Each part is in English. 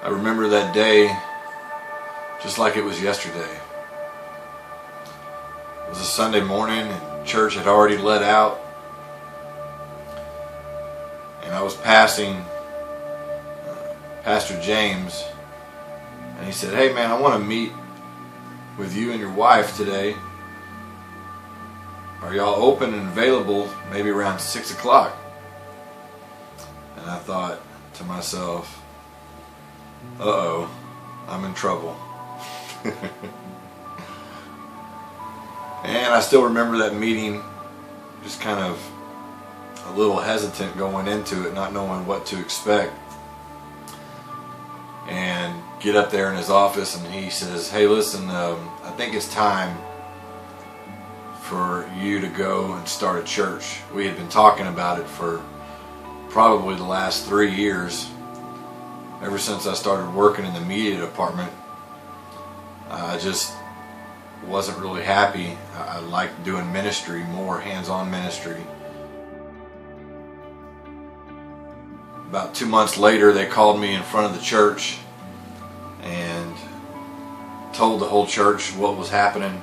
I remember that day just like it was yesterday. It was a Sunday morning and church had already let out, and I was passing Pastor James, and he said, "Hey man, I want to meet with you and your wife today. Are y'all open and available maybe around 6 o'clock?" And I thought to myself, uh-oh, I'm in trouble. And I still remember that meeting, just kind of a little hesitant going into it, not knowing what to expect. And get up there in his office and he says, "Hey listen, I think it's time for you to go and start a church." We had been talking about it for probably the last 3 years, ever since I started working in the media department. I just wasn't really happy. I liked doing ministry, more hands-on ministry. About 2 months later, they called me in front of the church and told the whole church what was happening,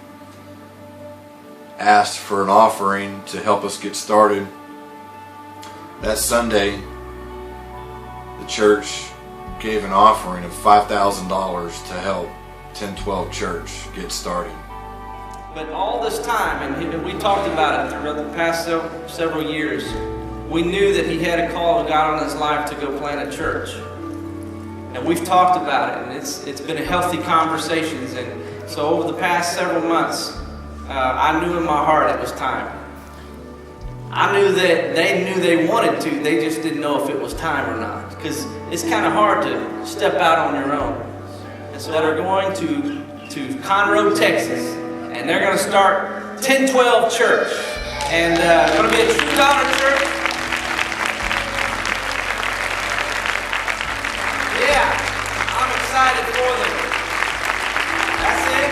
asked for an offering to help us get started. That Sunday, the church gave an offering of $5,000 to help 1012 Church get started. But all this time, and we talked about it throughout the past several years, we knew that he had a call of God on his life to go plant a church. And we've talked about it, and it's been a healthy conversations. And so over the past several months, I knew in my heart it was time. I knew that they knew they wanted to, they just didn't know if it was time or not. Because it's kind of hard to step out on your own. And so they're going to Conroe, Texas, and they're going to start 1012 Church. And it's going to be a true daughter church. Yeah, I'm excited for them. That's it.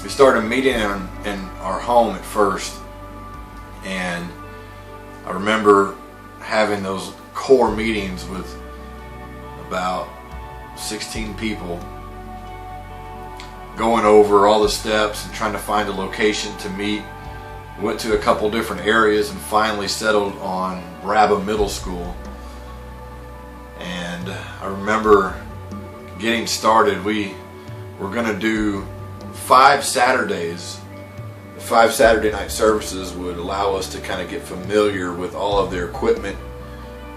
We started meeting in our home at first, and I remember having those core meetings with about 16 people, going over all the steps and trying to find a location to meet. Went to a couple different areas and finally settled on Braba Middle School. And I remember getting started. We were going to do 5 Saturdays. The 5 Saturday night services would allow us to kind of get familiar with all of their equipment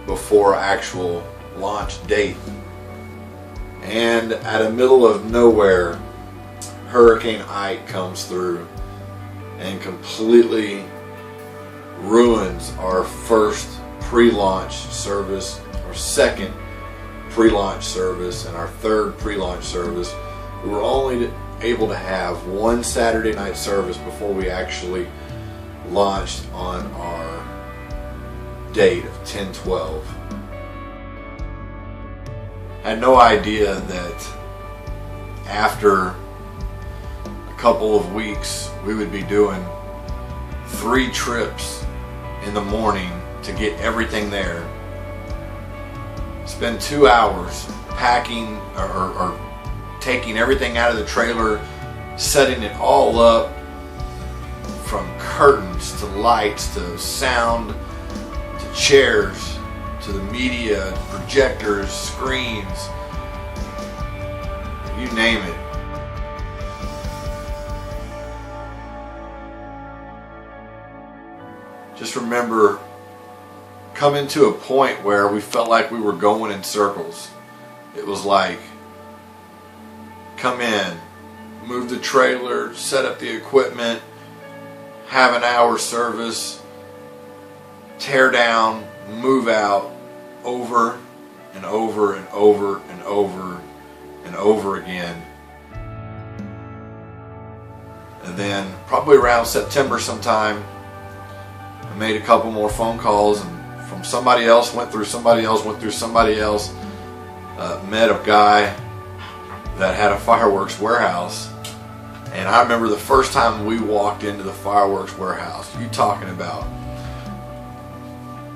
before actual launch date. And out of middle of nowhere, Hurricane Ike comes through and completely ruins our first pre-launch service, our second pre-launch service, and our third pre-launch service. We were only able to have 1 Saturday night service before we actually launched on our date of 10/12. I had no idea that after a couple of weeks we would be doing 3 trips in the morning to get everything there. Spend 2 hours packing or taking everything out of the trailer, setting it all up, from curtains to lights to sound to chairs to the media, projectors, screens, you name it. Just remember coming to a point where we felt like we were going in circles. It was like, come in, move the trailer, set up the equipment, have an hour service, tear down, move out, over and over and over and over and over again. And then probably around September sometime, I made a couple more phone calls, and from somebody else, went through somebody else, met a guy that had a fireworks warehouse, And I remember the first time we walked into the fireworks warehouse, you talking about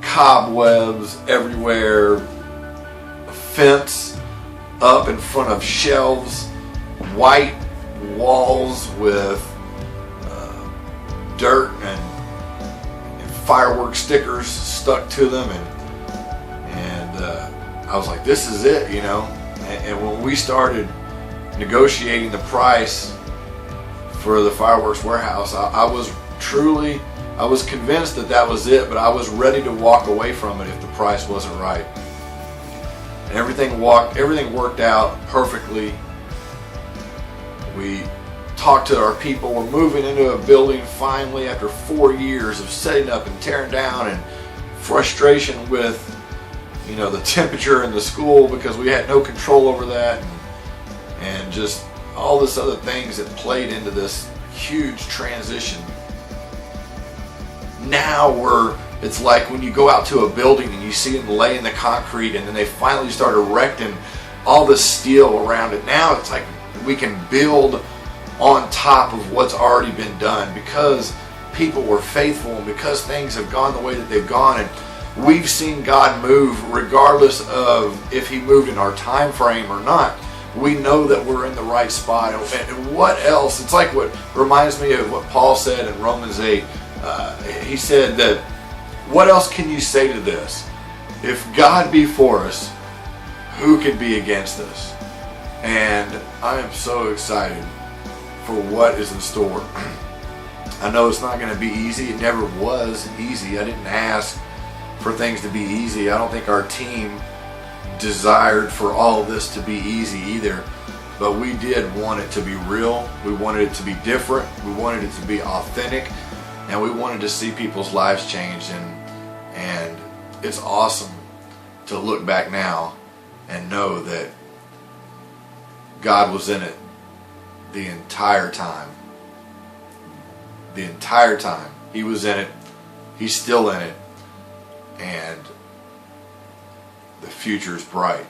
cobwebs everywhere, a fence up in front of shelves, white walls with dirt and fireworks stickers stuck to them, and I was like, this is it, you know. And when we started negotiating the price for the fireworks warehouse, I was convinced that that was it, but I was ready to walk away from it if the price wasn't right. And everything worked out perfectly. We talked to our people. We're moving into a building finally after 4 years of setting up and tearing down, and frustration with, you know, the temperature in the school because we had no control over that, and just all this other things that played into this huge transition. Now it's like when you go out to a building and you see them laying the concrete, and then they finally start erecting all the steel around it. Now it's like we can build on top of what's already been done because people were faithful and because things have gone the way that they've gone, and we've seen God move regardless of if He moved in our time frame or not. We know that we're in the right spot. And what else? It's like what reminds me of what Paul said in Romans 8. He said that, what else can you say to this? If God be for us, who can be against us? And I am so excited for what is in store. I know it's not going to be easy. It never was easy. I didn't ask for things to be easy. I don't think our team desired for all of this to be easy either, but we did want it to be real. We wanted it to be different. We wanted it to be authentic, and we wanted to see people's lives change. And it's awesome to look back now and know that God was in it the entire time. The entire time He was in it. He's still in it, and the future is bright.